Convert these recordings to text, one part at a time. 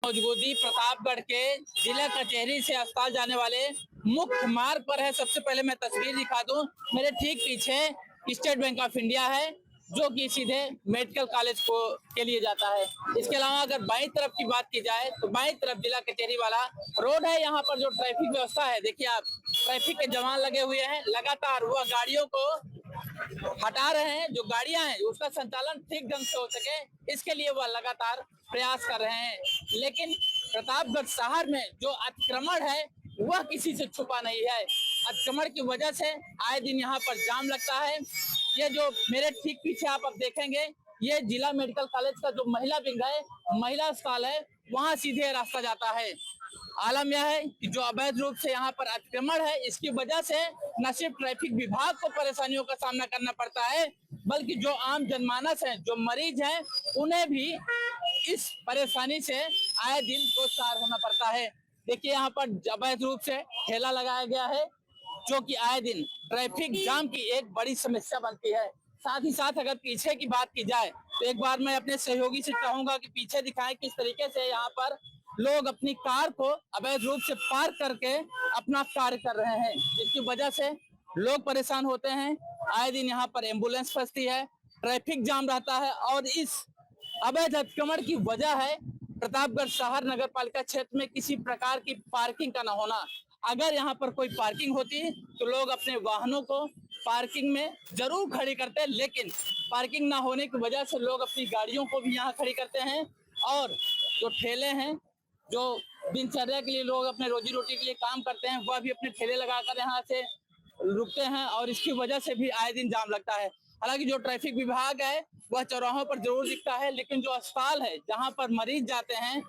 मौजूदी प्रतापगढ़ के जिला कचहरी से अस्पताल जाने वाले मुख्य मार्ग पर है। सबसे पहले मैं तस्वीर दिखा दूं, मेरे ठीक पीछे स्टेट बैंक ऑफ इंडिया है जो कि सीधे मेडिकल कॉलेज को के लिए जाता है। इसके अलावा अगर बाईं तरफ की बात की जाए तो बाईं तरफ जिला कचहरी वाला रोड है। यहाँ पर जो ट्रैफिक व्यवस्था है, देखिए आप, ट्रैफिक के जवान लगे हुए हैं, लगातार वह गाड़ियों को हटा रहे हैं। जो गाड़ियां हैं उसका संचालन ठीक ढंग से हो सके, इसके लिए वह लगातार प्रयास कर रहे हैं। लेकिन प्रतापगढ़ शहर में जो अतिक्रमण है वह किसी से छुपा नहीं है। अतिक्रमण की वजह से आए दिन यहाँ पर जाम लगता है। ये जो मेरे ठीक पीछे आप अब देखेंगे, ये जिला मेडिकल कॉलेज का जो महिला विंग है, महिला अस्पताल है, वहां सीधे रास्ता जाता है। आलम यह है कि जो अवैध रूप से यहाँ पर अतिक्रमण है, इसकी वजह से न सिर्फ ट्रैफिक विभाग को परेशानियों का सामना करना पड़ता है, बल्कि जो आम जनमानस है, जो मरीज हैं, उन्हें भी इस परेशानी से आए दिन दो चार होना पड़ता है। देखिए यहाँ पर अवैध रूप से ठेला लगाया गया है जो कि आए दिन ट्रैफिक जाम की एक बड़ी समस्या बनती है। साथ ही साथ अगर पीछे की बात की जाए तो एक बार मैं अपने सहयोगी से चाहूंगा कि पीछे दिखाएं किस तरीके से यहाँ पर लोग अपनी कार को अवैध रूप से पार्क करके अपना कार्य कर रहे हैं, जिसकी वजह से लोग परेशान होते हैं। आए दिन यहाँ पर एम्बुलेंस फंसती है, ट्रैफिक जाम रहता है और इस अवैध अतिक्रमण की वजह है प्रतापगढ़ शहर नगर पालिका क्षेत्र में किसी प्रकार की पार्किंग का न होना। अगर यहाँ पर कोई पार्किंग होती तो लोग अपने वाहनों को पार्किंग में जरूर खड़ी करते, लेकिन पार्किंग ना होने की वजह से लोग अपनी गाड़ियों को भी यहाँ खड़ी करते हैं। और जो ठेले हैं, जो दिनचर्या के लिए लोग अपने रोजी रोटी के लिए काम करते हैं, वह भी अपने ठेले लगाकर यहाँ से रुकते हैं और इसकी वजह से भी आए दिन जाम लगता है। हालांकि जो ट्रैफिक विभाग है वह चौराहों पर जरूर दिखता है, लेकिन जो अस्पताल है जहां पर मरीज जाते हैं,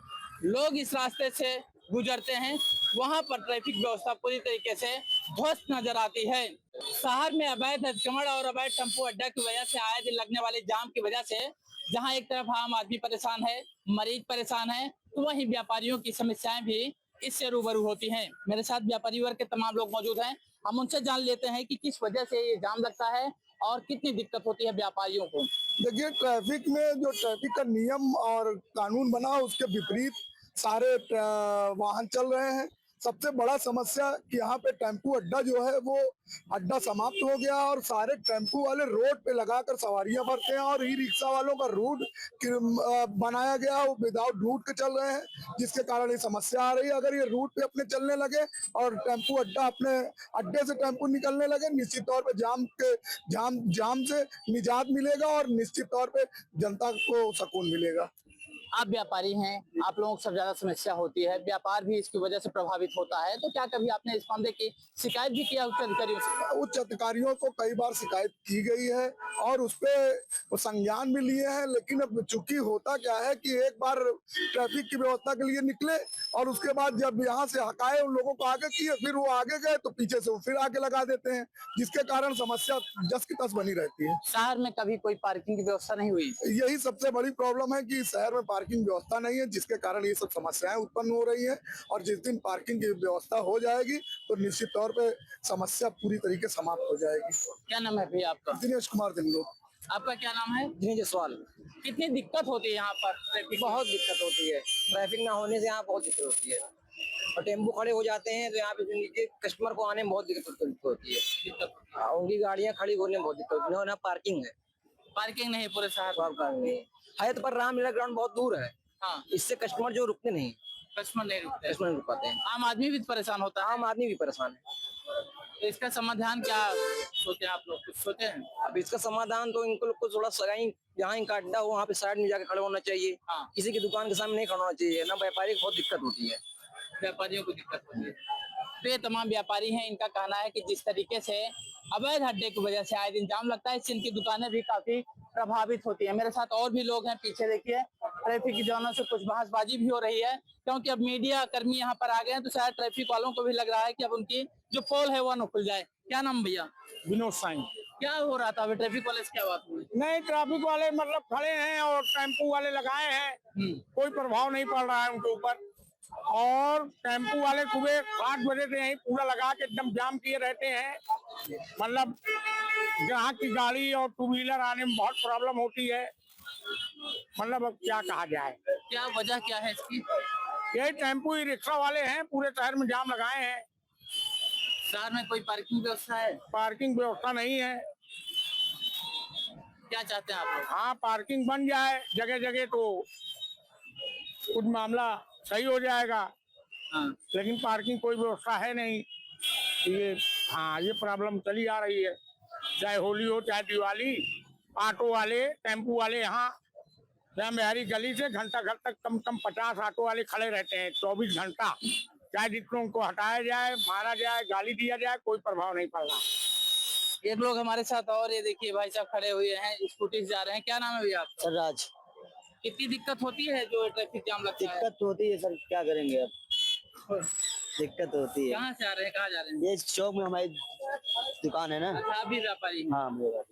लोग इस रास्ते से गुजरते हैं, वहां पर ट्रैफिक व्यवस्था पूरी तरीके से ध्वस्त नजर आती है। शहर में अवैध अतिक्रमण और अवैध टेम्पो अड्डा की वजह से आए दिन लगने वाले जाम की वजह से जहां एक तरफ आम आदमी परेशान है, मरीज परेशान है, तो वहीं व्यापारियों की समस्याएं भी इससे रूबरू होती हैं। मेरे साथ व्यापारी वर्ग के तमाम लोग मौजूद हैं, हम उनसे जान लेते हैं कि किस वजह से ये जाम लगता है और कितनी दिक्कत होती है व्यापारियों को। देखिए, ट्रैफिक में जो ट्रैफिक का नियम और कानून बना उसके विपरीत सारे वाहन चल रहे हैं। सबसे बड़ा समस्या कि यहाँ पे टेम्पू अड्डा जो है वो अड्डा समाप्त हो गया और सारे टेम्पू वाले रोड पे लगाकर सवारियां भरते हैं और ई रिक्शा वालों का रूट बनाया गया, वो विदाउट रूट के चल रहे हैं, जिसके कारण ये समस्या आ रही है। अगर ये रूट पे अपने चलने लगे और टेम्पू अड्डा अपने अड्डे से टेम्पू निकलने लगे, निश्चित तौर पे जाम से निजात मिलेगा और निश्चित तौर पे जनता को सुकून मिलेगा। आप व्यापारी हैं, आप लोगों को सबसे ज्यादा समस्या होती है, व्यापार भी इसकी वजह से प्रभावित होता है, तो क्या कभी आपने इस मामले की शिकायत भी किया उच्च अधिकारियों से? उच्च अधिकारियों को कई बार शिकायत की गई है और उस पे संज्ञान भी लिए हैं, लेकिन अब चूंकि होता क्या है कि एक बार ट्रैफिक की व्यवस्था के लिए निकले और उसके बाद जब यहाँ से हटाए उन लोगों को आगे किए, फिर वो आगे गए तो पीछे से वो फिर आगे लगा देते हैं, जिसके कारण समस्या जस की तस बनी रहती है। शहर में कभी कोई पार्किंग की व्यवस्था नहीं हुई? यही सबसे बड़ी प्रॉब्लम है कि शहर में पार्किंग व्यवस्था नहीं है, जिसके कारण ये सब समस्याएं उत्पन्न हो रही हैं। और जिस दिन पार्किंग की व्यवस्था हो जाएगी तो निश्चित तौर पे समस्या पूरी तरीके समाप्त हो जाएगी। क्या नाम है भैया आपका? दिनेश कुमार दिल्लो। आपका क्या नाम है? दिनेश जायसवाल। कितनी दिक्कत होती है यहाँ पर ट्रैफिक? बहुत दिक्कत होती है, ट्रैफिक ना होने से यहाँ बहुत दिक्कत होती है और टेम्पो खड़े हो जाते हैं तो यहाँ पे नीचे कस्टमर को आने में बहुत दिक्कत होती है। उनकी गाड़ियाँ खड़ी होने में बहुत दिक्कत होती है। ना पार्किंग है, पार्किंग नहीं पूरे शहर है तो पर रामलीला ग्राउंड बहुत दूर है। हाँ, इससे कस्टमर जो रुकते नहीं, कस्टमर नहीं रुकते, कस्टमर नहीं रुक पाते हैं। आम आदमी भी परेशान होता है। आम आदमी भी परेशान है। तो इसका समाधान क्या सोचे आप लोग, कुछ सोचे हैं? अब इसका समाधान तो इनको लोग को थोड़ा सगाई जहाँ इनका अड्डा हो वहाँ पे साइड में जाके खड़े होना चाहिए। हाँ। किसी की दुकान के सामने नहीं खड़ा होना चाहिए, ना व्यापारी को बहुत दिक्कत होती है। व्यापारियों को दिक्कत होती है। तो ये तमाम व्यापारी हैं, इनका कहना है कि जिस तरीके से अवैध अड्डे की वजह से आए दिन जाम लगता है, इससे इनकी दुकानें भी काफी प्रभावित होती है। मेरे साथ और भी लोग हैं, पीछे देखिए ट्रैफिक की जवानों से कुछ बहसबाजी भी हो रही है, क्योंकि अब मीडिया कर्मी यहाँ पर आ गए हैं, तो शायद ट्रैफिक वालों को भी लग रहा है कि अब उनकी जो पोल है वह न खुल जाए। क्या नाम भैया? विनोद साइन। क्या हो रहा था अभी ट्रैफिक वाले से, क्या बात हुई? नहीं, ट्रैफिक वाले मतलब खड़े हैं और टेम्पू वाले लगाए हैं, कोई प्रभाव नहीं पड़ रहा है उनके ऊपर। और टेम्पू वाले सुबह 8 बजे से यही पूरा लगा के एकदम जाम किए रहते हैं। मतलब ग्राहक की गाड़ी और टू व्हीलर आने में बहुत प्रॉब्लम होती है। मतलब अब क्या कहा जाए, क्या वजह क्या है इसकी? यही टेम्पू ही रिक्शा वाले हैं, पूरे शहर में जाम लगाए हैं। शहर में कोई पार्किंग व्यवस्था है? पार्किंग व्यवस्था नहीं है। क्या चाहते हैं आप लोग? हाँ, पार्किंग बन जाए जगह जगह तो कुछ मामला सही हो जाएगा, हाँ। लेकिन पार्किंग कोई व्यवस्था है नहीं। ये हाँ, ये प्रॉब्लम चली आ रही है। चाहे होली हो चाहे दिवाली, ऑटो वाले टेम्पू वाले यहाँ राम बिहारी गली से घंटा घर तक कम से कम 50 ऑटो वाले खड़े रहते हैं 24 घंटा। चाहे जितनों को हटाया जाए, मारा जाए, गाली दिया जाए, कोई प्रभाव नहीं पड़ रहा। एक लोग हमारे साथ और ये देखिए भाई साहब खड़े हुए हैं, स्कूटी से जा रहे हैं। क्या नाम है भैया आपका? सर राज, कितनी दिक्कत होती है जो ट्रैफिक जाम लगता है? दिक्कत तो होती है सर, क्या करेंगे अब, दिक्कत होती है। कहाँ से आ रहे हैं, कहाँ जा रहे हैं? ये चौक में हमारी दुकान है ना। अच्छा, आप भी व्यापारी हैं? हाँ, मेरे बात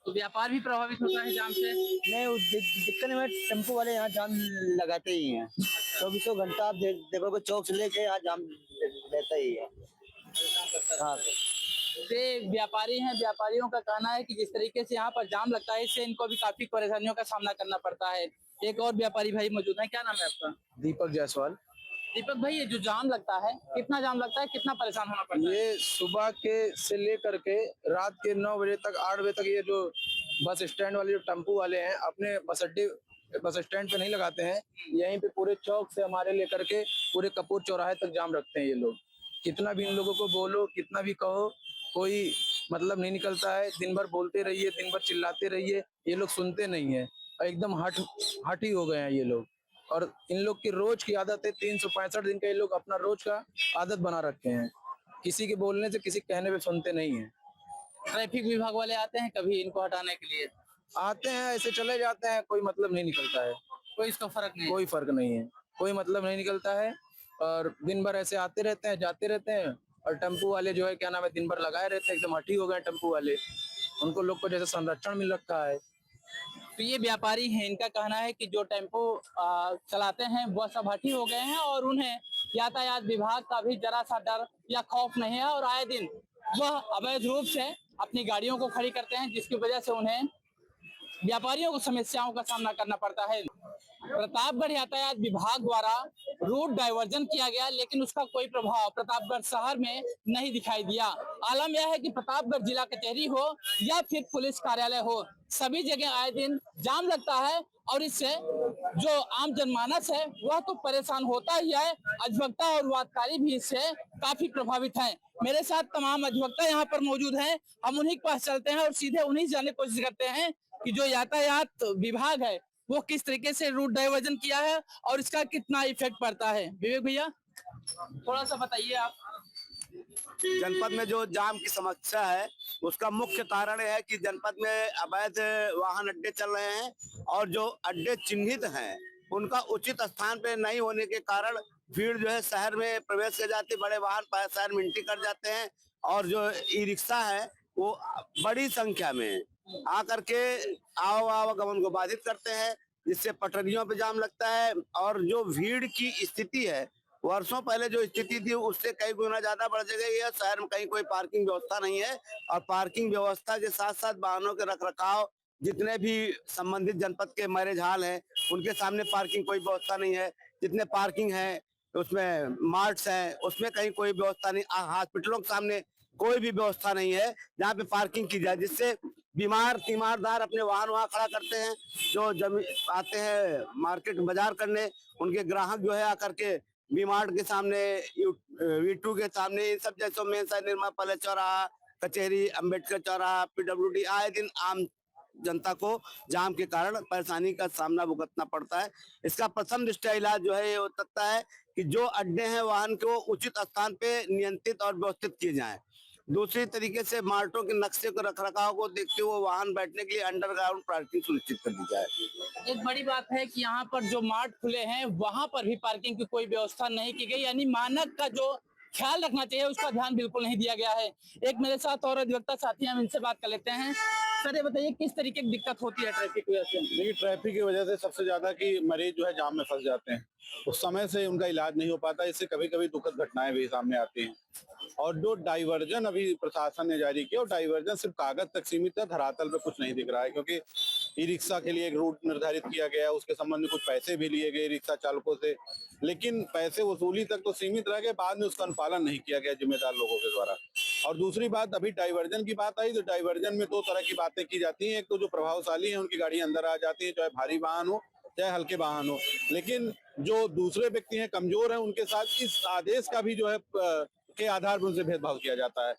तो व्यापार भी प्रभावित होता है जाम से? नहीं, वो दिक्कत नहीं है। टेम्पो वाले यहाँ जाम लगाते ही हैं 24 घंटा। आप देखोगे चौक से लेके यहाँ जाम रहता ही है। हाँ सर, ये व्यापारी हैं, व्यापारियों का कहना है कि जिस तरीके से यहाँ पर जाम लगता है इससे इनको भी काफी परेशानियों का सामना करना पड़ता है। एक और व्यापारी भाई मौजूद है। क्या नाम है आपका? दीपक जायसवाल। दीपक भाई, ये जो जाम लगता है, कितना जाम लगता है, कितना परेशान होना पड़ता है? ये सुबह के से लेकर के रात के 9 बजे तक 8 बजे तक ये जो बस स्टैंड वाले जो टेम्पू वाले हैं अपने बस स्टैंड पे नहीं लगाते हैं, यहीं पे पूरे चौक से हमारे लेकर के पूरे कपूर चौराहे तक जाम रखते हैं ये लोग। कितना भी इन लोगों को बोलो, कितना भी कहो, कोई मतलब नहीं निकलता है। दिन भर बोलते रहिए, दिन भर चिल्लाते रहिए, ये लोग सुनते नहीं है। एकदम हट ही हो गए हैं ये लोग। और इन लोग की रोज की आदत है, 365 दिन का ये लोग अपना रोज का आदत बना रखे हैं। किसी के बोलने से, किसी कहने पे सुनते नहीं है। ट्रैफिक विभाग वाले आते हैं कभी इनको हटाने के लिए? आते हैं, ऐसे चले जाते हैं, कोई मतलब नहीं निकलता है। कोई इसका फर्क नहीं? कोई फर्क नहीं है, कोई मतलब नहीं निकलता है। और दिन भर ऐसे आते रहते हैं, जाते रहते हैं। और टेम्पू वाले जो है क्या नाम है, दिन भर लगाए रहते हैं, एकदम हठी हो गए टेम्पू वाले। उनको लोग को जैसे संरक्षण मिल रखा है। तो ये व्यापारी हैं, इनका कहना है कि जो टेम्पो चलाते हैं वह सब हठी हो गए हैं और उन्हें यातायात विभाग का भी जरा सा डर या खौफ नहीं है और आए दिन वह अवैध रूप से अपनी गाड़ियों को खड़ी करते हैं, जिसकी वजह से उन्हें व्यापारियों को समस्याओं का सामना करना पड़ता है। प्रतापगढ़ यातायात विभाग द्वारा रूट डाइवर्जन किया गया, लेकिन उसका कोई प्रभाव प्रतापगढ़ शहर में नहीं दिखाई दिया। आलम यह है कि प्रतापगढ़ जिला कचहरी हो या फिर पुलिस कार्यालय हो, सभी जगह आए दिन जाम लगता है और इससे जो आम जनमानस है वह तो परेशान होता ही है, अधिवक्ता और वादकारी भी इससे काफी प्रभावित हैं। मेरे साथ तमाम अधिवक्ता यहाँ पर मौजूद हैं, हम उन्हीं के पास चलते हैं और सीधे उन्हीं से जानने की कोशिश करते हैं कि जो यातायात विभाग है वो किस तरीके से रूट डाइवर्जन किया है और इसका कितना इफेक्ट पड़ता है। विवेक भैया, थोड़ा सा बताइए आप। जनपद में जो जाम की समस्या है उसका मुख्य कारण है कि जनपद में अवैध वाहन अड्डे चल रहे हैं और जो अड्डे चिन्हित हैं उनका उचित स्थान पे नहीं होने के कारण भीड़ जो है शहर में प्रवेश कर जाती है। बड़े वाहन शहर में एंट्री कर जाते हैं और जो ई रिक्शा है वो बड़ी संख्या में आकर के आवागमन को बाधित करते हैं, जिससे पटरियों पे जाम लगता है। और जो भीड़ की स्थिति है, वर्षों पहले जो स्थिति थी उससे कई गुना ज्यादा बढ़ गई है। शहर में कहीं कोई पार्किंग व्यवस्था नहीं है और पार्किंग व्यवस्था के साथ साथ वाहनों के रखरखाव, जितने भी संबंधित जनपद के मैरिज हॉल हैं उनके सामने पार्किंग कोई व्यवस्था नहीं है। जितने पार्किंग है उसमें मार्ट्स हैं उसमें कहीं कोई व्यवस्था नहीं। हॉस्पिटलों के सामने कोई भी व्यवस्था नहीं है जहाँ पे पार्किंग की जाए, जिससे तीमारदार अपने वाहन वहाँ खड़ा करते हैं। जो आते हैं मार्केट बाजार करने, उनके ग्राहक जो है आकर के वी-मार्ट के सामने, V2 के सामने, इन सब जैसों में निर्मा पले चौराहा, कचहरी, अम्बेडकर चौराहा, PWD, आए दिन आम जनता को जाम के कारण परेशानी का सामना भुगतना पड़ता है। इसका प्रथम दृष्टया इलाज जो है ये हो सकता है कि जो अड्डे हैं वाहन को उचित स्थान पे नियंत्रित और व्यवस्थित किए जाएं। दूसरी तरीके से मार्टों के नक्शे को रखरखाव को देखते हुए वाहन बैठने के लिए अंडरग्राउंड पार्किंग सुनिश्चित कर दी जाए। एक बड़ी बात है कि यहाँ पर जो मार्ट खुले हैं वहां पर भी पार्किंग की कोई व्यवस्था नहीं की गई, यानी मानक का जो ख्याल रखना चाहिए उसका ध्यान बिल्कुल नहीं दिया गया है। एक मेरे साथ और अधिवक्ता साथी, हम इनसे बात कर लेते हैं। सर ये बताइए किस तरीके की दिक्कत होती है ट्रैफिक की वजह से? देखिए, ट्रैफिक की वजह से सबसे ज्यादा कि मरीज जो है जाम में फंस जाते हैं, उस समय से उनका इलाज नहीं हो पाता। इससे कभी कभी दुखद घटनाएं भी सामने आती हैं। और जो डाइवर्जन अभी प्रशासन ने जारी किया, और डाइवर्जन सिर्फ कागज तक सीमित है, धरातल पे कुछ नहीं दिख रहा है। क्योंकि ई रिक्शा के लिए एक रूट निर्धारित किया गया, उसके संबंध में कुछ पैसे भी लिए गए रिक्शा चालकों से, लेकिन पैसे वसूली तक तो सीमित रह गए, बाद में उसका अनुपालन नहीं किया गया जिम्मेदार लोगों के द्वारा। और दूसरी बात, अभी डाइवर्जन की बात आई तो डाइवर्जन में दो तरह की बातें की जाती हैं। एक तो जो प्रभावशाली है उनकी गाड़ी अंदर आ जाती है, चाहे भारी वाहन हो चाहे हल्के वाहन हो, लेकिन जो दूसरे व्यक्ति हैं, कमजोर हैं, उनके साथ इस आदेश का भी जो है के आधार पर उनसे भेदभाव किया जाता है।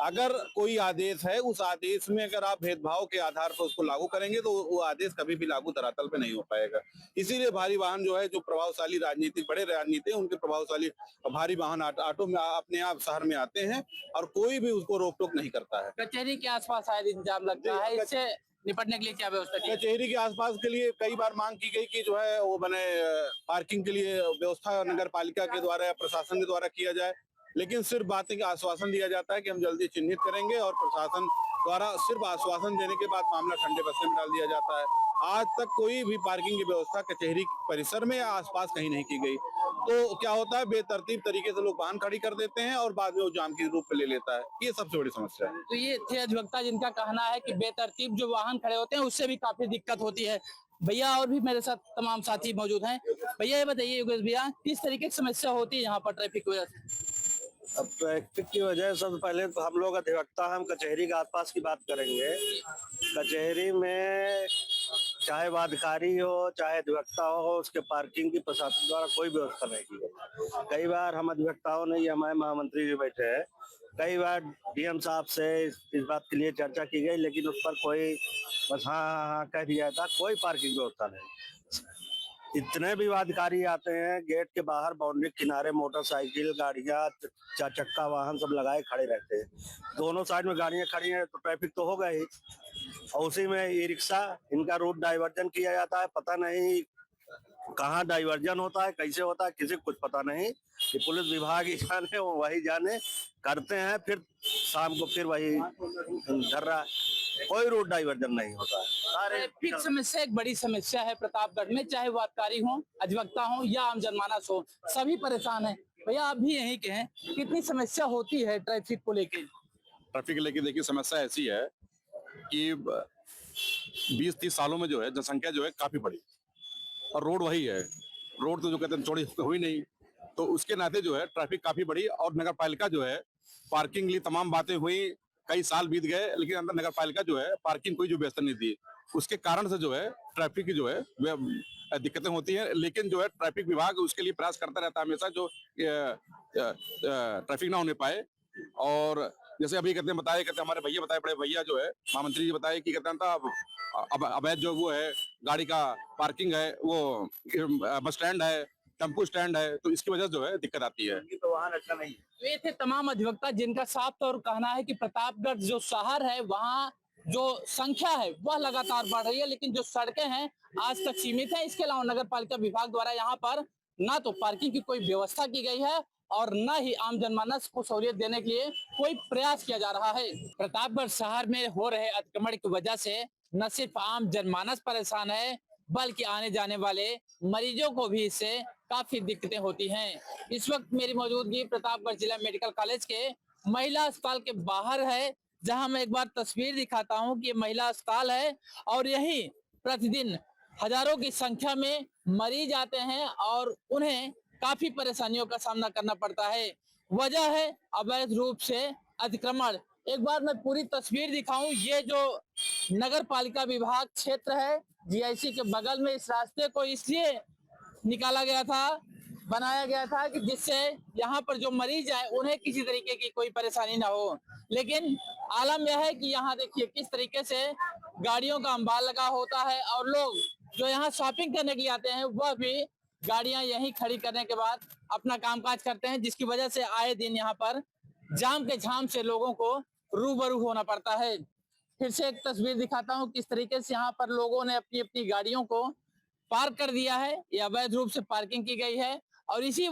अगर कोई आदेश है, उस आदेश में अगर आप भेदभाव के आधार पर उसको लागू करेंगे तो वो आदेश कभी भी लागू धरातल पे नहीं हो पाएगा। इसीलिए भारी वाहन जो है, जो प्रभावशाली राजनीतिक बड़े राजनीति उनके प्रभावशाली भारी वाहन ऑटो में अपने आप शहर में आते हैं और कोई भी उसको रोक टोक नहीं करता है। कचहरी के आसपास शायद इंतजाम लगता है, इससे निपटने के लिए क्या व्यवस्था की? कचहरी के आसपास के लिए कई बार मांग की गई कि जो है वो बने पार्किंग के लिए व्यवस्था नगर पालिका के द्वारा या प्रशासन के द्वारा किया जाए, लेकिन सिर्फ बातें का आश्वासन दिया जाता है कि हम जल्दी चिन्हित करेंगे और प्रशासन द्वारा सिर्फ आश्वासन देने के बाद मामला ठंडे बस्ते में डाल दिया जाता है। आज तक कोई भी पार्किंग की व्यवस्था कचहरी परिसर में या आसपास कहीं नहीं की गई। तो क्या होता है, बेतरतीब तरीके से लोग वाहन खड़ी कर देते हैं और बाद में वो जाम के रूप में ले लेता है। ये सबसे बड़ी समस्या है। तो ये थे अधिवक्ता जिनका कहना है कि बेतरतीब जो वाहन खड़े होते हैं उससे भी काफी दिक्कत होती है। भैया और भी मेरे साथ तमाम साथी मौजूद हैं। भैया ये बताइए योगेश भैया, किस तरीके की समस्या होती है यहाँ पर ट्रैफिक की वजह से? अब ट्रैफिक की वजह से सबसे पहले तो हम लोग अधिवक्ता हम कचहरी के आसपास की बात करेंगे। कचहरी में चाहे वादकारी हो चाहे अधिवक्ता हो, उसके पार्किंग की प्रशासन द्वारा कोई व्यवस्था नहीं की है। कई बार हम अधिवक्ताओं ने, ये हमारे महामंत्री जी बैठे हैं, कई बार डीएम साहब से इस बात के लिए चर्चा की गई, लेकिन उस पर कोई बस हाँ कह दिया था, कोई पार्किंग व्यवस्था नहीं। इतने भी वादकारी आते हैं, गेट के बाहर बाउंड्री किनारे मोटरसाइकिल गाड़ियां, चार चक्का वाहन सब लगाए खड़े रहते हैं। दोनों साइड में गाड़ियां खड़ी हैं तो ट्रैफिक तो होगा ही, और उसी में ई रिक्शा, इनका रूट डाइवर्जन किया जाता है। पता नहीं कहाँ डाइवर्जन होता है, कैसे होता है, किसी को कुछ पता नहीं। ये पुलिस विभाग ही जाने, वो वही जाने, करते हैं, फिर शाम को फिर वही धर्रा। कोई रूट डाइवर्जन नहीं होता है। ट्रैफिक समस्या एक बड़ी समस्या है प्रतापगढ़ में, चाहे वादकारी हो, अधिवक्ता हो या आम जनमानस हो, सभी परेशान है। भैया आप भी यहीं के हैं, कितनी समस्या होती है ट्रैफिक को लेके? ट्रैफिक को लेके देखिए, समस्या ऐसी है कि 20-30 सालों में जो है जनसंख्या जो है काफी बढ़ी और रोड वही है। रोड तो जो कहते हैं चौड़ी हुई नहीं, तो उसके नाते जो है ट्रैफिक काफी बढ़ी। और नगर पालिका जो है पार्किंग के लिए तमाम बातें हुई, कई साल बीत गए, लेकिन अंदर नगर पालिका जो है पार्किंग कोई जो व्यवस्था नहीं दी। उसके कारण से जो है ट्रैफिक की जो है दिक्कतें होती हैं। लेकिन जो है ट्रैफिक विभाग उसके लिए प्रयास करता रहता है हमेशा, जो ट्रैफिक ना होने पाए। और जैसे अभी कहते हैं हमारे भैया बताए, बड़े भैया जो है महामंत्री जी बताए कि कहते हैं अब अवैध जो वो है गाड़ी का पार्किंग है, वो बस स्टैंड है, टेम्पो स्टैंड है, तो इसकी वजह से जो है दिक्कत आती है। तो वाहन अच्छा नहीं है। ये थे तमाम अधिवक्ता जिनका साफ तौर कहना है कि प्रतापगढ़ जो शहर है वहाँ जो संख्या है वह लगातार बढ़ रही है, लेकिन जो सड़कें हैं आज तक सीमित है। इसके अलावा नगर पालिका विभाग द्वारा यहाँ पर ना तो पार्किंग की कोई व्यवस्था की गई है और न ही आम जनमानस को सहूलियत देने के लिए कोई प्रयास किया जा रहा है। प्रतापगढ़ शहर में हो रहे अतिक्रमण की वजह से न सिर्फ आम जनमानस परेशान है, बल्कि आने जाने वाले मरीजों को भी इससे काफी दिक्कतें होती हैं। इस वक्त मेरी मौजूदगी प्रतापगढ़ जिला मेडिकल कॉलेज के महिला अस्पताल के बाहर है, जहां मैं एक बार तस्वीर दिखाता हूं कि ये महिला अस्पताल है और यही प्रतिदिन हजारों की संख्या में मरीज आते हैं और उन्हें काफी परेशानियों का सामना करना पड़ता है। वजह है अवैध रूप से अतिक्रमण। एक बार मैं पूरी तस्वीर दिखाऊं, ये जो नगर पालिका विभाग क्षेत्र है जीआईसी के बगल में, इस रास्ते को इसलिए निकाला गया था, बनाया गया था कि जिससे यहाँ पर जो मरीज आए उन्हें किसी तरीके की कोई परेशानी ना हो। लेकिन आलम यह है कि यहाँ देखिए किस तरीके से गाड़ियों का अंबार लगा होता है और लोग जो यहाँ शॉपिंग करने के लिए आते हैं वह भी गाड़ियां यहीं खड़ी करने के बाद अपना कामकाज करते हैं, जिसकी वजह से आए दिन यहाँ पर जाम के झाम से लोगों को रूबरू होना पड़ता है। फिर से एक तस्वीर दिखाता हूँ किस तरीके से यहाँ पर लोगों ने अपनी अपनी गाड़ियों को पार्क कर दिया है। यह अवैध रूप से पार्किंग की गई है और यही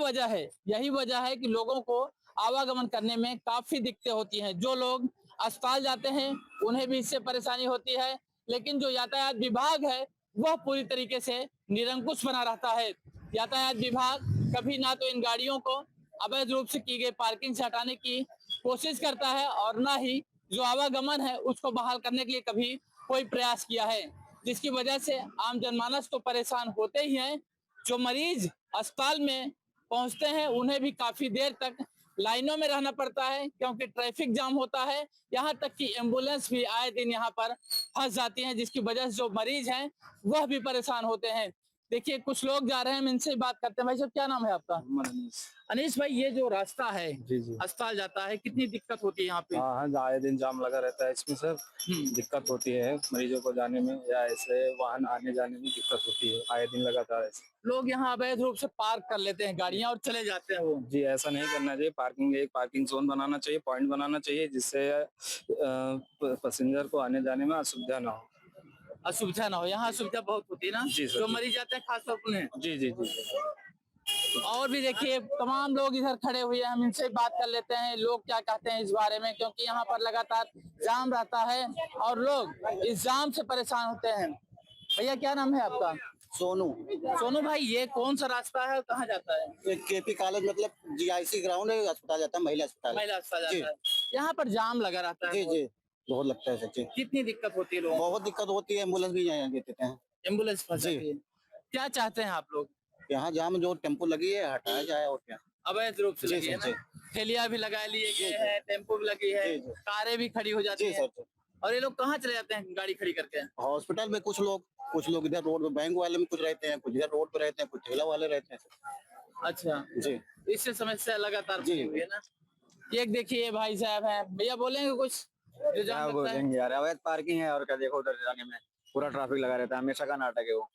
वजह है कि लोगों को आवागमन करने में काफी दिक्कतें होती हैं। जो लोग अस्पताल जाते हैं उन्हें भी इससे परेशानी होती है, लेकिन जो यातायात विभाग है वह पूरी तरीके से निरंकुश बना रहता है। यातायात विभाग कभी ना तो इन गाड़ियों को अवैध रूप से की गई पार्किंग से हटाने की कोशिश करता है और ना ही जो आवागमन है उसको बहाल करने के लिए कभी कोई प्रयास किया है। जिसकी वजह से आम जनमानस तो परेशान होते ही हैं। जो मरीज अस्पताल में पहुंचते हैं उन्हें भी काफी देर तक लाइनों में रहना पड़ता है, क्योंकि ट्रैफिक जाम होता है। यहाँ तक कि एम्बुलेंस भी आए दिन यहाँ पर फंस जाती है, जिसकी वजह से जो मरीज हैं वह भी परेशान होते हैं। देखिए कुछ लोग जा रहे हैं, हम इनसे बात करते हैं। भाई साहब क्या नाम है आपका? अनीश भाई, ये जो रास्ता है जी जी अस्पताल जाता है, कितनी दिक्कत होती है यहाँ पे? हाँ हाँ, आए दिन जाम लगा रहता है इसमें सर। दिक्कत होती है मरीजों को जाने में या ऐसे वाहन आने जाने में दिक्कत होती है, आए दिन लगातार ऐसे। लोग यहाँ अवैध रूप से पार्क कर लेते हैं गाड़ियां और चले जाते हैं वो। जी ऐसा नहीं करना चाहिए। एक पार्किंग जोन बनाना चाहिए, पॉइंट बनाना चाहिए, जिससे पैसेंजर को आने जाने में असुविधा ना हो। असुविधा ना हो, यहाँ असुविधा बहुत होती है ना जी सर, जो जी। मरीज जाते हैं खासतौर पर उन्हें। जी जी जी। और भी देखिए तमाम लोग इधर खड़े हुए हैं, हम इनसे बात कर लेते हैं लोग क्या कहते हैं इस बारे में, क्योंकि यहाँ पर लगातार जाम रहता है और लोग इस जाम से परेशान होते हैं। भैया क्या नाम है आपका? सोनू। सोनू भाई, ये कौन सा रास्ता है, कहाँ जाता है? ये केपी कॉलेज मतलब जीआईसी ग्राउंड है, अस्पताल जाता है, महिला अस्पताल। महिला अस्पताल जी। जाता है। यहाँ पर जाम लगा रहता है। जी जी, बहुत लगता है सच्ची। कितनी दिक्कत होती है लोगों को? बहुत दिक्कत होती है, एम्बुलेंस भी यहाँ देते हैं। एम्बुलेंस फंस जी। जाती है। क्या चाहते हैं आप लोग? यहाँ जाम जो टेम्पो लगी है हटाया जाए और क्या। अवैध रूप से जी लगी है सर, ना, ठेलियां भी लगा लिए गए हैं, टेम्पो भी लगी है, जी, जी। कारें भी खड़ी हो जाती जी है। सर। और ये लोग कहाँ चले जाते हैं गाड़ी खड़ी करके? हॉस्पिटल में कुछ लोग इधर रोड पे, बैंक वाले में कुछ रहते हैं, कुछ इधर रोड पे रहते हैं, कुछ ठेला वाले रहते हैं। अच्छा, जी। इससे समस्या लगातार जी। बनी हुई है ना। ये देखिए ये भाई साहब हैं, भैया बोलेंगे कुछ? जो जाम लगता है। बोलेंगे यार, अवैध पार्किंग है और क्या। देखो उधर जाने में पूरा ट्रैफिक लगा रहता है, हमेशा का नाटक है वो।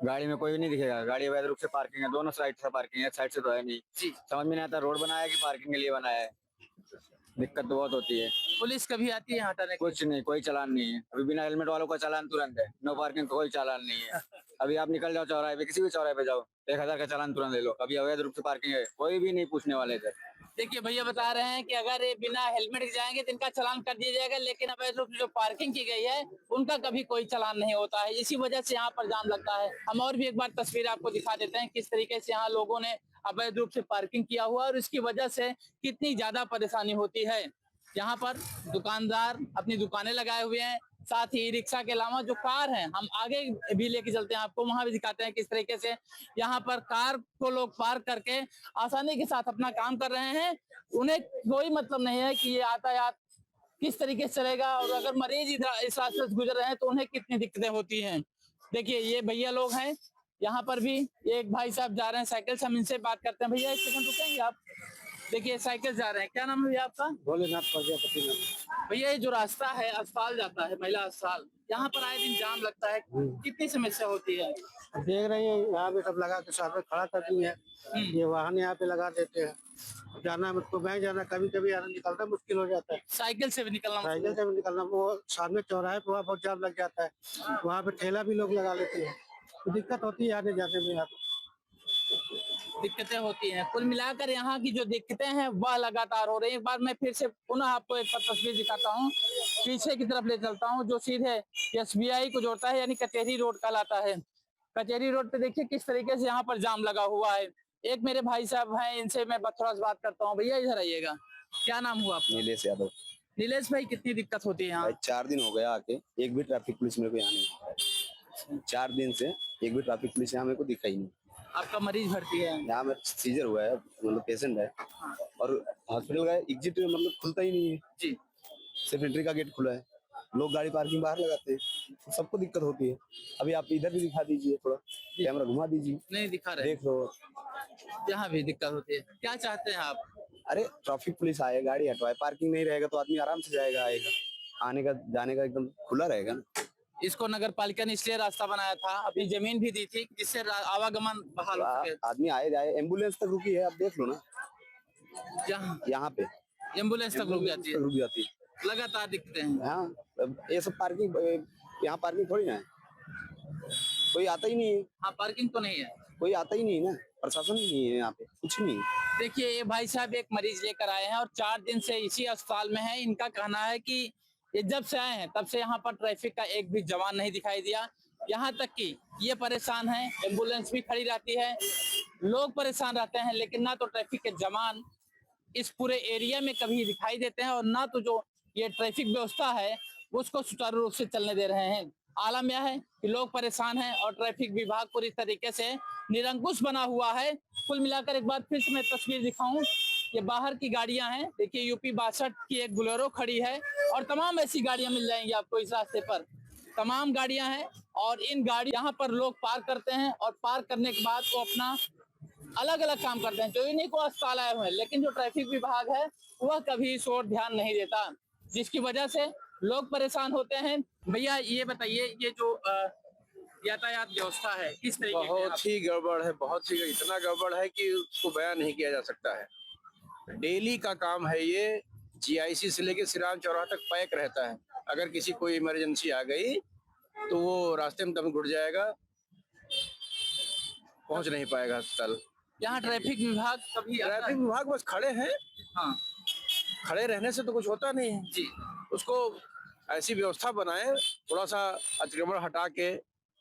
गाड़ी में कोई भी नहीं दिखेगा, गाड़ी अवैध रूप से पार्किंग है, दोनों साइड से पार्किंग है, एक साइड से तो है नहीं। जी। समझ में नहीं आता रोड बनाया है कि पार्किंग के लिए बनाया है। दिक्कत तो बहुत होती है। पुलिस कभी आती है हटाने के? कुछ नहीं, कोई चालान नहीं है अभी। बिना हेलमेट वालों का चालान तुरंत है, नो पार्किंग का कोई चालान नहीं है। अभी आप निकल जाओ चौराहे पे, किसी भी चौराहे पे जाओ, 1000 का चालान तुरंत ले लो। अभी अवैध रूप से पार्किंग है, कोई भी नहीं पूछने वाले इधर। देखिए भैया बता रहे हैं कि अगर ये बिना हेलमेट के जाएंगे तो इनका चालान कर दिया जाएगा, लेकिन अवैध रूप से जो पार्किंग की गई है उनका कभी कोई चालान नहीं होता है। इसी वजह से यहाँ पर जाम लगता है। हम और भी एक बार तस्वीर आपको दिखा देते हैं किस तरीके से यहाँ लोगों ने अवैध रूप से पार्किंग किया हुआ है और इसकी वजह से कितनी ज्यादा परेशानी होती है। यहाँ पर दुकानदार अपनी दुकानें लगाए हुए हैं, साथ ही रिक्शा के अलावा जो कार हैं, हम आगे भी लेके चलते हैं आपको, वहां भी दिखाते हैं किस तरीके से यहाँ पर कार को लोग पार्क करके आसानी के साथ अपना काम कर रहे हैं। उन्हें कोई मतलब नहीं है कि ये यातायात किस तरीके से चलेगा और अगर मरीज इधर इस रास्ते से गुजर रहे हैं तो उन्हें कितनी दिक्कतें होती हैं। देखिए ये भैया लोग हैं, यहाँ पर भी एक भाई साहब जा रहे हैं साइकिल से, हम इनसे बात करते हैं। भैया एक सेकंड रुकेंगे आप? देखिए साइकिल जा रहे हैं, क्या नाम है भैया आपका? भोलेनाथ प्रजापति नाम। भैया ये जो रास्ता है अस्पताल जाता है, महिला अस्पताल, यहाँ पर आए दिन जाम लगता है, कितनी समस्या होती है? देख रही है यहाँ पे सब लगा के साथ में खड़ा कर दी है, ये वाहन यहाँ पे लगा देते हैं। जाना मुझको बैंक जाना, कभी कभी आना निकलना मुश्किल हो जाता है। साइकिल से भी निकलना साइकिल से भी निकलना, वो सामने चौराहे पे वहाँ बहुत जाम लग जाता है, वहाँ पे ठेला भी लोग लगा लेते हैं, तो दिक्कत होती है आने जाने में। यहाँ दिक्कतें होती हैं। कुल मिलाकर यहाँ की जो दिक्कतें हैं वह लगातार हो रही है। एक बार मैं फिर से पुनः आपको एक तस्वीर दिखाता हूँ, पीछे की तरफ ले चलता हूँ, जो सीधे SBI को जोड़ता है, यानी कचहरी रोड कहलाता है। कचहरी रोड पे देखिए किस तरीके से यहाँ पर जाम लगा हुआ है। एक मेरे भाई साहब हैं, इनसे मैं थोड़ा सा बात करता हूँ। भैया इधर आइएगा, क्या नाम हुआ आपका? नीलेश यादव। नीलेश भाई, कितनी दिक्कत होती है यहाँ? भाई 4 दिन हो गया आके, एक भी ट्रैफिक पुलिस मेरे को यहाँ नहीं। 4 दिन से एक भी ट्रैफिक पुलिस यहाँ मेरे को दिखाई नहीं। आपका मरीज भर्ती है यहाँ में सीजर हुआ है, मतलब पेशेंट है, और हॉस्पिटल का एग्जिट मतलब खुलता ही नहीं है जी, सिर्फ एंट्री का गेट खुला है, लोग गाड़ी पार्किंग बाहर लगाते हैं, तो सबको दिक्कत होती है। अभी आप इधर भी दिखा दीजिए, थोड़ा कैमरा घुमा दीजिए, नहीं दिखा रहे, देख लो, यहाँ भी दिक्कत होती है। क्या चाहते हैं आप? अरे ट्रैफिक पुलिस आए, गाड़ी हटवाए, पार्किंग नहीं रहेगा तो आदमी आराम से जाएगा, आएगा, आने का जाने का एकदम खुला रहेगा ना। इसको नगर पालिका ने इसलिए रास्ता बनाया था, अपनी जमीन भी दी थी जिससे आवागमन बहाल हो सके। आदमी आए जाए, एम्बुलेंस तक रुकी है, आप देख लो ना, यहाँ पे एम्बुलेंस तक रुक जाती है, रुक जाती है, लगातार दिखते हैं। हाँ ये सब पार्किंग, यहाँ पार्किंग थोड़ी ना है, कोई आता ही नहीं है। हाँ पार्किंग तो नहीं है, कोई आता ही नहीं है ना, प्रशासन ही नहीं है यहाँ पे, कुछ नहीं। देखिए ये भाई साहब एक मरीज लेकर आए हैं और 4 दिन से इसी अस्पताल में है। इनका कहना है कि ये जब से आए हैं तब से यहाँ पर ट्रैफिक का एक भी जवान नहीं दिखाई दिया। यहाँ तक कि ये परेशान है, एम्बुलेंस भी खड़ी रहती है, लोग परेशान रहते हैं, लेकिन ना तो ट्रैफिक के जवान इस पूरे एरिया में कभी दिखाई देते हैं और ना तो जो ये ट्रैफिक व्यवस्था है उसको सुचारू रूप से चलने दे रहे हैं। आलम यह है कि लोग परेशान हैं और ट्रैफिक विभाग पूरी तरीके से निरंकुश बना हुआ है। कुल मिलाकर एक बार फिर से मैं तस्वीर दिखाऊं, ये बाहर की गाड़ियां हैं। देखिए यूपी 62 की एक बोलेरो खड़ी है और तमाम ऐसी गाड़ियां मिल जाएंगी आपको इस रास्ते पर। तमाम गाड़ियां हैं और इन गाड़ी यहाँ पर लोग पार्क करते हैं और पार्क करने के बाद वो अपना अलग अलग काम करते हैं। जो इन्हीं को अस्पताल आए हुए हैं, लेकिन जो ट्रैफिक विभाग है वह कभी इस ओर ध्यान नहीं देता, जिसकी वजह से लोग परेशान होते हैं। भैया ये बताइए, ये जो यातायात व्यवस्था है किस तरीके की है? बहुत ही गड़बड़ है, बहुत ही इतना गड़बड़ है कि उसको बयान नहीं किया जा सकता है। डेली का काम है ये, जीआईसी से लेके सिरान चौराहा तक पैक रहता है। अगर किसी कोई इमरजेंसी आ गई तो वो रास्ते में दम घुट जाएगा, पहुंच नहीं पाएगा अस्पताल। यहाँ ट्रैफिक विभाग कभी ट्रैफिक विभाग बस खड़े हैं। हाँ खड़े रहने से तो कुछ होता नहीं है जी। उसको ऐसी व्यवस्था बनाए, थोड़ा सा अतिक्रमण हटा के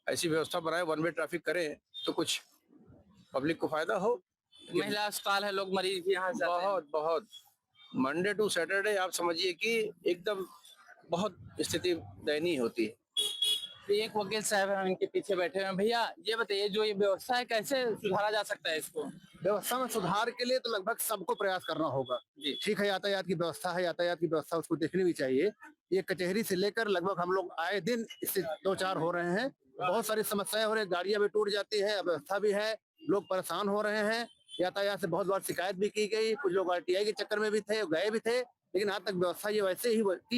ऐसी व्यवस्था बनाए, वन वे ट्रैफिक करें तो कुछ पब्लिक को फायदा हो। महिला अस्पताल है, लोग मरीज भी यहाँ जाते हैं। बहुत बहुत मंडे टू सैटरडे आप समझिए कि एकदम बहुत स्थिति दयनीय होती है। तो एक वकील साहब हैं, इनके पीछे बैठे हुए हैं। भैया ये बताइए, जो ये व्यवस्था है कैसे सुधारा जा सकता है इसको? व्यवस्था में सुधार के लिए तो लगभग सबको प्रयास करना होगा। ठीक है, यातायात की व्यवस्था है, यातायात की व्यवस्था उसको देखनी भी चाहिए। ये कचहरी से लेकर लगभग हम लोग आए दिन इससे 2-4 हो रहे हैं। बहुत सारी समस्याएं हो रही है, गाड़ियां भी टूट जाती है, व्यवस्था भी है, लोग परेशान हो रहे हैं। यातायात से बहुत बार शिकायत भी की गई, कुछ लोग RTI के चक्कर में भी थे, गए भी थे, लेकिन आज तक व्यवस्था ये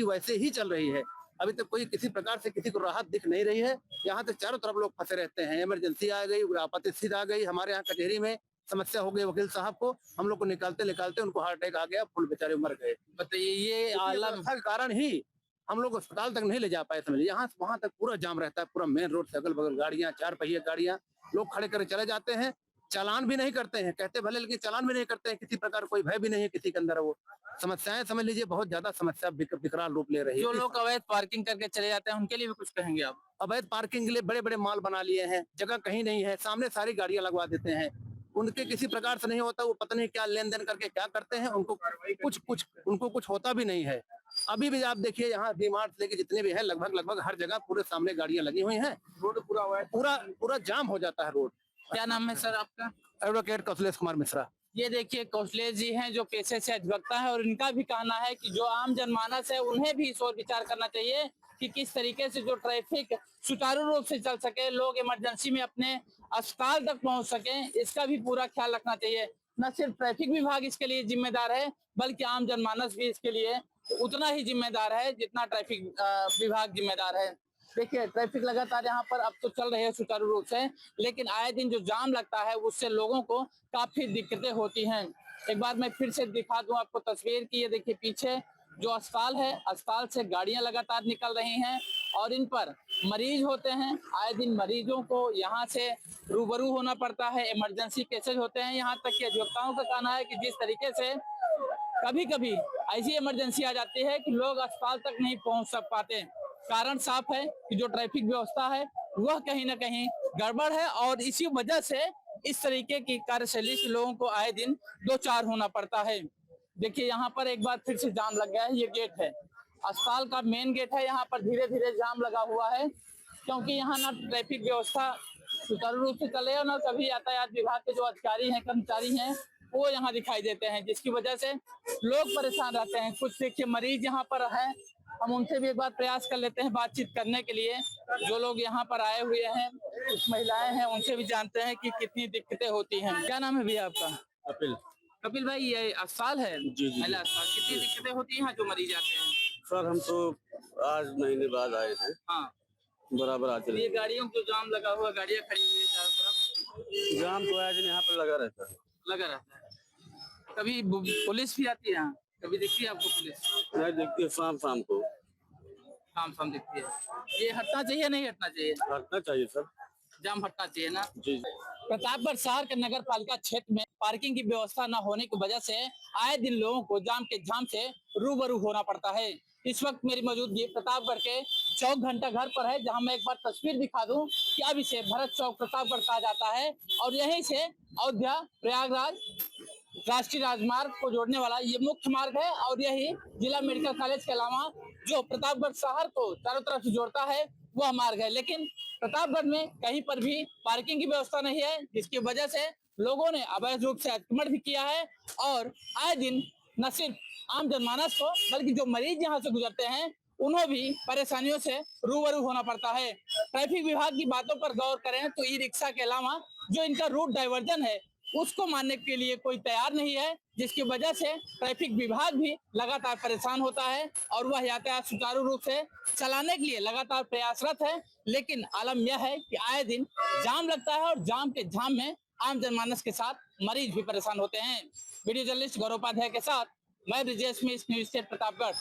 वैसे ही चल रही है। अभी तक कोई किसी प्रकार से किसी को राहत दिख नहीं रही है। यहाँ तक चारों तरफ लोग फंसे रहते हैं। इमरजेंसी आ गई, आपात स्थिति आ गई, हमारे यहाँ कचहरी में समस्या हो गई वकील साहब को, हम लोग को निकालते उनको हार्ट अटैक आ गया, फुल बेचारे मर गए। बताइए ये आलम के कारण ही हम लोग अस्पताल तक नहीं ले जा पाए। समझिए यहाँ से वहां तक पूरा जाम रहता है, पूरा मेन रोड से अगल बगल गाड़ियां, 4 पहिए गाड़ियां, लोग खड़े कर चले जाते हैं, चालान भी नहीं करते हैं, कहते भले लेकिन चालान भी नहीं करते हैं। किसी प्रकार कोई भय भी नहीं है किसी के अंदर। वो समस्याएं समझ लीजिए बहुत ज्यादा समस्या विकराल रूप ले रही है। जो लोग अवैध पार्किंग करके चले जाते हैं उनके लिए भी कुछ कहेंगे आप? अवैध पार्किंग के लिए बड़े बड़े माल बना लिए हैं, जगह कहीं नहीं है, सामने सारी गाड़ियां लगवा देते हैं। उनके किसी प्रकार से नहीं होता, वो पता नहीं क्या लेन देन करके क्या करते हैं, उनको कुछ होता भी नहीं है। अभी भी आप देखिए यहाँ डीमार्ट लेके जितने भी है लगभग हर जगह पूरे सामने गाड़ियां लगी हुई हैं। रोड पूरा जाम हो जाता है रोड। क्या नाम है सर आपका? एडवोकेट कौशलेश कुमार मिश्रा। ये देखिए कौशलेश जी हैं जो पेशे से अधिवक्ता है और इनका भी कहना है कि जो आम जनमानस है उन्हें भी इस ओर विचार करना चाहिए कि किस तरीके से जो ट्रैफिक सुचारू रूप से चल सके, लोग इमरजेंसी में अपने अस्पताल तक पहुंच सके, इसका भी पूरा ख्याल रखना चाहिए। न सिर्फ ट्रैफिक विभाग इसके लिए जिम्मेदार है बल्कि आम जनमानस भी इसके लिए उतना ही जिम्मेदार है जितना ट्रैफिक विभाग जिम्मेदार है। देखिए ट्रैफिक लगातार यहाँ पर अब तो चल रहे हैं सुचारू रूप से, लेकिन आए दिन जो जाम लगता है उससे लोगों को काफी दिक्कतें होती हैं। एक बार मैं फिर से दिखा दूं आपको तस्वीर की। ये देखिए पीछे जो अस्पताल है, अस्पताल से गाड़ियां लगातार निकल रही हैं और इन पर मरीज होते हैं। आए दिन मरीजों को यहाँ से रूबरू होना पड़ता है, इमरजेंसी केसेज होते हैं। यहाँ तक कि अधिवक्ताओं का कहना है कि जिस तरीके से कभी कभी ऐसी इमरजेंसी आ जाती है कि लोग अस्पताल तक नहीं पहुँच पाते। कारण साफ है कि जो ट्रैफिक व्यवस्था है वह कहीं ना कहीं गड़बड़ है और इसी वजह से इस तरीके की कार्यशैली से लोगों को आए दिन 2-4 होना पड़ता है। देखिए यहाँ पर एक बार फिर से जाम लग गया है। ये गेट है, अस्पताल का मेन गेट है। यहाँ पर धीरे धीरे जाम लगा हुआ है क्योंकि यहाँ ना ट्रैफिक व्यवस्था सुचारू रूप से चले और न कभी यातायात विभाग के जो अधिकारी हैं, कर्मचारी हैं, वो यहाँ दिखाई देते हैं, जिसकी वजह से लोग परेशान रहते हैं। कुछ देखिए मरीज यहाँ पर है, हम उनसे भी एक बार प्रयास कर लेते हैं बातचीत करने के लिए। जो लोग यहाँ पर आए हुए हैं, कुछ महिलाएं हैं, उनसे भी जानते हैं कि कितनी दिक्कतें होती हैं। क्या नाम है भैया आपका? कपिल भाई, ये अस्पताल है महिला अस्पताल, कितनी दिक्कतें होती है यहाँ जो मरीज आते हैं? सर हम तो आज महीने बाद आए थे। हाँ बराबर आते ये गाड़ियों को जाम लगा हुआ, गाड़ियाँ खड़ी हुई है चारों तरफ। जाम तो आज यहाँ पर लगा रहता है। कभी पुलिस भी आती है यहाँ? कभी दिखती है आपको पुलिस? नहीं दिखती है, शाम को शाम दिखती है। ये हटना चाहिए नहीं हटना चाहिए? हटना चाहिए सर, जाम हटना चाहिए ना जी। प्रतापगढ़ शहर के नगर पालिका क्षेत्र में पार्किंग की व्यवस्था न होने की वजह से आए दिन लोगों को जाम के जाम से रूबरू होना पड़ता है। इस वक्त मेरी मौजूदगी प्रतापगढ़ के चौक घंटा घर पर है, जहां मैं एक बार तस्वीर दिखा दूं कि अब इसे भरत चौक प्रतापगढ़ कहा जाता है और यहीं से अयोध्या प्रयागराज राष्ट्रीय राजमार्ग को जोड़ने वाला ये मुख्य मार्ग है और यही जिला मेडिकल कॉलेज के अलावा जो प्रतापगढ़ शहर को चारों तरफ से जोड़ता है वह मार्ग है, लेकिन प्रतापगढ़ में कहीं पर भी पार्किंग की व्यवस्था नहीं है, जिसकी वजह से लोगों ने अवैध रूप से अतिक्रमण भी किया है और आए दिन न सिर्फ आम जनमानस को बल्कि जो मरीज यहाँ से गुजरते हैं उन्हें भी परेशानियों से रूबरू होना पड़ता है। ट्रैफिक विभाग की बातों पर गौर करें तो ई रिक्शा के अलावा जो इनका रूट डाइवर्जन है उसको मानने के लिए कोई तैयार नहीं है, जिसकी वजह से ट्रैफिक विभाग भी लगातार परेशान होता है और वह यातायात सुचारू रूप से चलाने के लिए लगातार प्रयासरत है। लेकिन आलम यह है कि आए दिन जाम लगता है और जाम के जाम में आम जनमानस के साथ मरीज भी परेशान होते हैं। वीडियो जर्नलिस्ट गौरव उपाध्याय के साथ मैं ब्रिजेश मिश्र, न्यूज़ स्टेट प्रतापगढ़।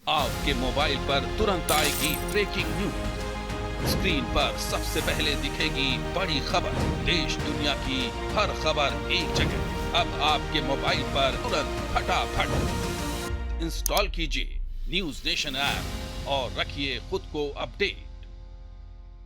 आपके मोबाइल पर तुरंत आएगी ब्रेकिंग न्यूज। स्क्रीन पर सबसे पहले दिखेगी बड़ी खबर। देश दुनिया की हर खबर एक जगह। अब आपके मोबाइल पर तुरंत फटाफट इंस्टॉल कीजिए न्यूज़ नेशन ऐप और रखिए खुद को अपडेट।